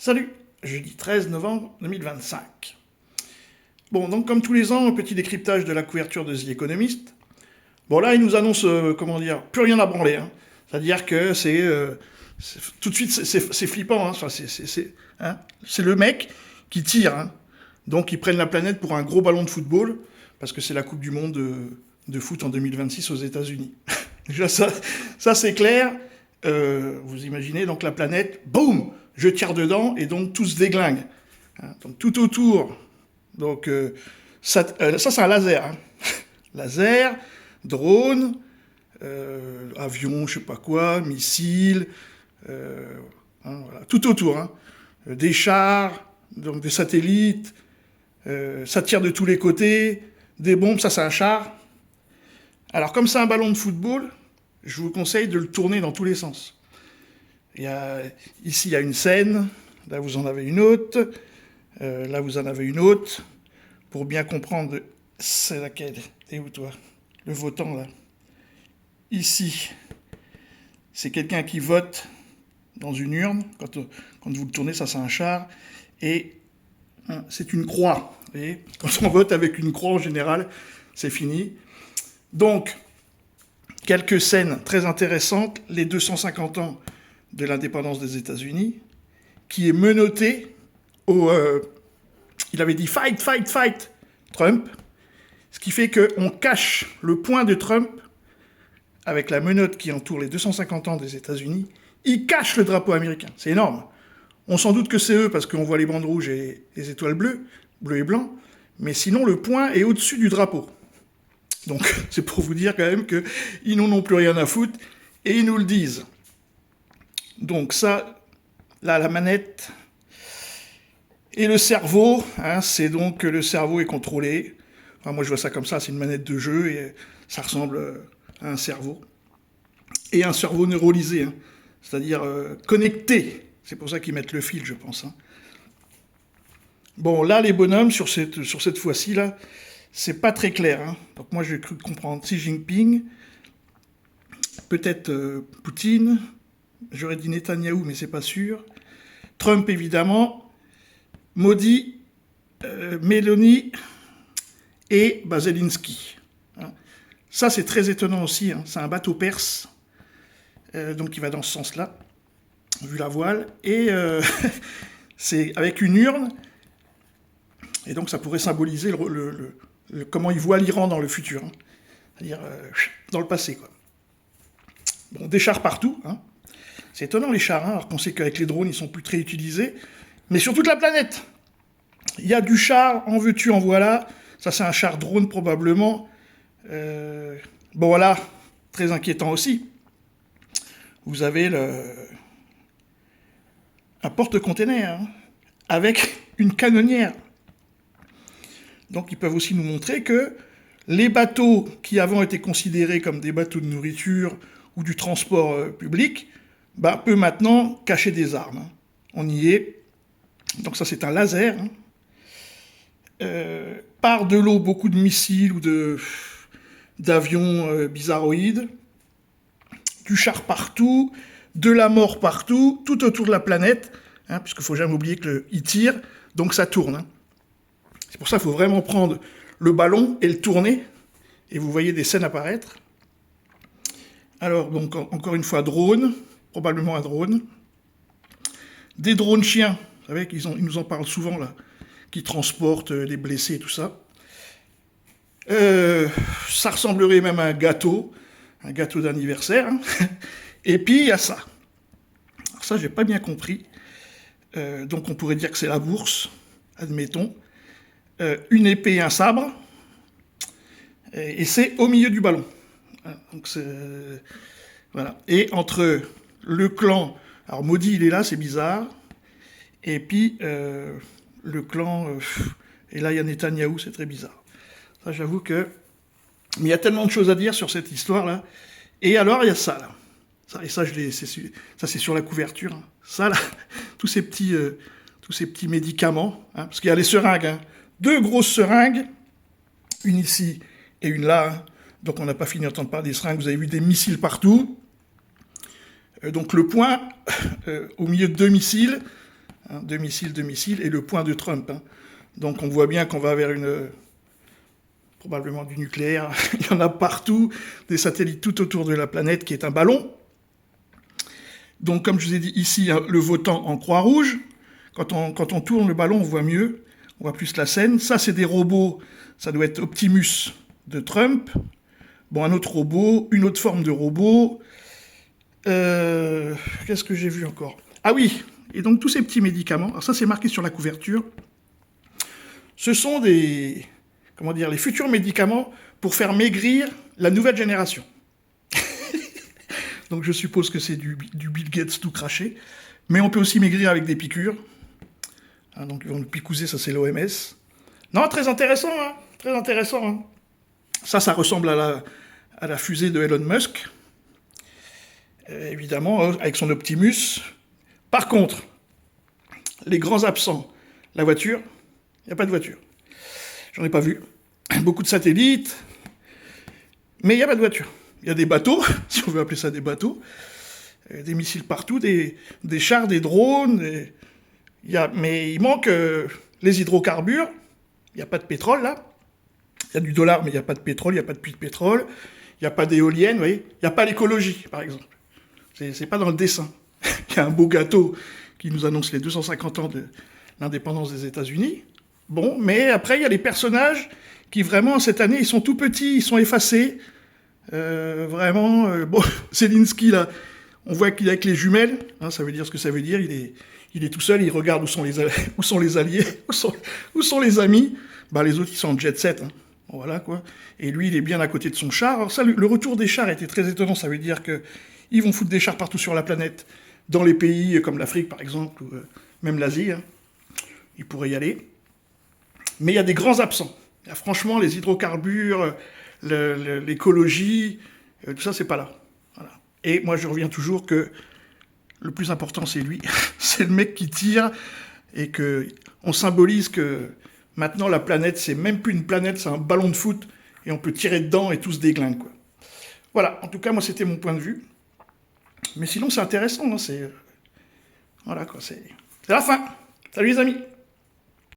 Salut, jeudi 13 novembre 2025. Bon, donc comme tous les ans, un petit décryptage de la couverture de The Economist. Bon là, il nous annonce, plus rien à branler. Hein. C'est-à-dire que tout de suite, c'est flippant. Hein. Enfin, c'est le mec qui tire. Hein. Donc ils prennent la planète pour un gros ballon de football, parce que c'est la Coupe du Monde de foot en 2026 aux États-Unis. Déjà, ça c'est clair. Vous imaginez donc la planète, boum, je tire dedans et donc tout se déglingue. Hein, donc tout autour. Donc ça c'est un laser. Hein. Laser, drone, avion, je sais pas quoi, missiles, voilà, tout autour. Hein. Des chars, donc des satellites, ça tire de tous les côtés, des bombes, ça c'est un char. Alors comme c'est un ballon de football, je vous conseille de le tourner dans tous les sens. Ici, il y a une scène, là vous en avez une autre, là vous en avez une autre. Pour bien comprendre, c'est laquelle? T'es où toi? Le votant là. Ici, c'est quelqu'un qui vote dans une urne. Quand vous le tournez, ça c'est un char. Et c'est une croix. Vous voyez, quand on vote avec une croix en général, c'est fini. Donc, quelques scènes très intéressantes. Les 250 ans de l'indépendance des États-Unis, qui est menotté il avait dit « fight, fight, fight » Trump, ce qui fait qu'on cache le point de Trump avec la menotte qui entoure les 250 ans des États-Unis. Il cache le drapeau américain. C'est énorme. On s'en doute que c'est eux parce qu'on voit les bandes rouges et les étoiles bleues et blancs, mais sinon le point est au-dessus du drapeau. Donc c'est pour vous dire quand même qu'ils n'en ont plus rien à foutre et ils nous le disent. Donc ça, là la manette et le cerveau, hein, c'est donc que le cerveau est contrôlé. Enfin, moi je vois ça comme ça, c'est une manette de jeu et ça ressemble à un cerveau. Et un cerveau neuralisé, hein, c'est-à-dire connecté. C'est pour ça qu'ils mettent le fil, je pense. Hein. Bon, là les bonhommes, sur cette fois-ci, là, c'est pas très clair. Hein. Donc moi j'ai cru comprendre Xi Jinping, peut-être Poutine, j'aurais dit Netanyahou, mais c'est pas sûr. Trump, évidemment. Modi, Meloni et Zelensky. Hein. Ça, c'est très étonnant aussi. Hein. C'est un bateau perse, donc il va dans ce sens-là, vu la voile. Et c'est avec une urne. Et donc ça pourrait symboliser comment il voit l'Iran dans le futur. Hein. C'est-à-dire dans le passé, quoi. Bon, des chars partout. Hein. C'est étonnant les chars, hein, alors qu'on sait qu'avec les drones, ils sont plus très utilisés. Mais sur toute la planète. Il y a du char, en veux-tu, en voilà. Ça, c'est un char drone, probablement. Bon, voilà, très inquiétant aussi. Vous avez un porte-container, hein, avec une canonnière. Donc, ils peuvent aussi nous montrer que les bateaux qui avant étaient considérés comme des bateaux de nourriture ou du transport public, peuvent maintenant cacher des armes. Hein. On y est. Donc ça, c'est un laser. Hein. Par de l'eau, beaucoup de missiles ou d'avions bizarroïdes. Du char partout, de la mort partout, tout autour de la planète, hein, puisqu'il ne faut jamais oublier qu'il tire, donc ça tourne. Hein. C'est pour ça qu'il faut vraiment prendre le ballon et le tourner, et vous voyez des scènes apparaître. Alors, donc, encore une fois, drone, probablement un drone. Des drones chiens. Vous savez qu'ils nous en parlent souvent, là, qui transportent les blessés et tout ça. Ça ressemblerait même à un gâteau d'anniversaire. Hein. Et puis, il y a ça. Alors ça, j'ai pas bien compris. Donc, on pourrait dire que c'est la bourse, admettons. Une épée et un sabre. Et c'est au milieu du ballon. Donc, voilà. Et entre le clan... Alors, Modi, il est là, c'est bizarre. Et puis, le clan... et là, il y a Netanyahou, c'est très bizarre. Ça, j'avoue que... Mais il y a tellement de choses à dire sur cette histoire-là. Et alors, il y a ça, là. Ça, et ça, c'est sur la couverture. Hein. Ça, là, tous ces petits médicaments. Hein, parce qu'il y a les seringues. Hein. 2 grosses seringues. Une ici et une là. Hein. Donc, on n'a pas fini d'entendre parler des seringues. Vous avez vu des missiles partout. Donc, le point, au milieu de 2 missiles... hein, deux missiles, et le point de Trump. Hein. Donc on voit bien qu'on va vers probablement du nucléaire. Il y en a partout, des satellites tout autour de la planète, qui est un ballon. Donc comme je vous ai dit ici, hein, le votant en croix rouge. Quand on tourne le ballon, on voit mieux, on voit plus la scène. Ça, c'est des robots, ça doit être Optimus de Trump. Bon, un autre robot, une autre forme de robot. Qu'est-ce que j'ai vu encore? Ah oui, et donc tous ces petits médicaments, alors ça c'est marqué sur la couverture, ce sont les futurs médicaments pour faire maigrir la nouvelle génération. Donc je suppose que c'est du Bill Gates tout craché, mais on peut aussi maigrir avec des piqûres. Hein, donc ils vont nous picouser, ça c'est l'OMS. Non, très intéressant, hein, très intéressant. Hein. Ça ressemble à la fusée de Elon Musk. Évidemment, avec son Optimus. Par contre, les grands absents, la voiture, il n'y a pas de voiture. J'en ai pas vu. Beaucoup de satellites, mais il n'y a pas de voiture. Il y a des bateaux, si on veut appeler ça des bateaux, des missiles partout, des chars, des drones. Mais il manque les hydrocarbures. Il n'y a pas de pétrole, là. Il y a du dollar, mais il n'y a pas de pétrole, il n'y a pas de puits de pétrole. Il n'y a pas d'éoliennes, vous voyez. Il n'y a pas l'écologie, par exemple. C'est pas dans le dessin. Il y a un beau gâteau qui nous annonce les 250 ans de l'indépendance des États-Unis. Bon, mais après, il y a les personnages qui, vraiment, cette année, ils sont tout petits, ils sont effacés. Bon, Zelensky, là, on voit qu'il est avec les jumelles. Hein, ça veut dire ce que ça veut dire. Il est tout seul, il regarde où sont les alliés, où sont les amis. Bah, les autres, ils sont en jet set. Hein. Voilà, quoi. Et lui, il est bien à côté de son char. Alors ça, le retour des chars était très étonnant. Ça veut dire qu'ils vont foutre des chars partout sur la planète, dans les pays comme l'Afrique, par exemple, ou même l'Asie. Hein. Ils pourraient y aller. Mais il y a des grands absents. Franchement, les hydrocarbures, l'écologie, tout ça, c'est pas là. Voilà. Et moi, je reviens toujours que le plus important, c'est lui. C'est le mec qui tire, et on symbolise que maintenant, la planète, c'est même plus une planète, c'est un ballon de foot, et on peut tirer dedans et tout se déglingue, quoi. Voilà, en tout cas, moi, c'était mon point de vue. Mais sinon, c'est intéressant, hein, voilà, quoi, c'est la fin. Salut les amis.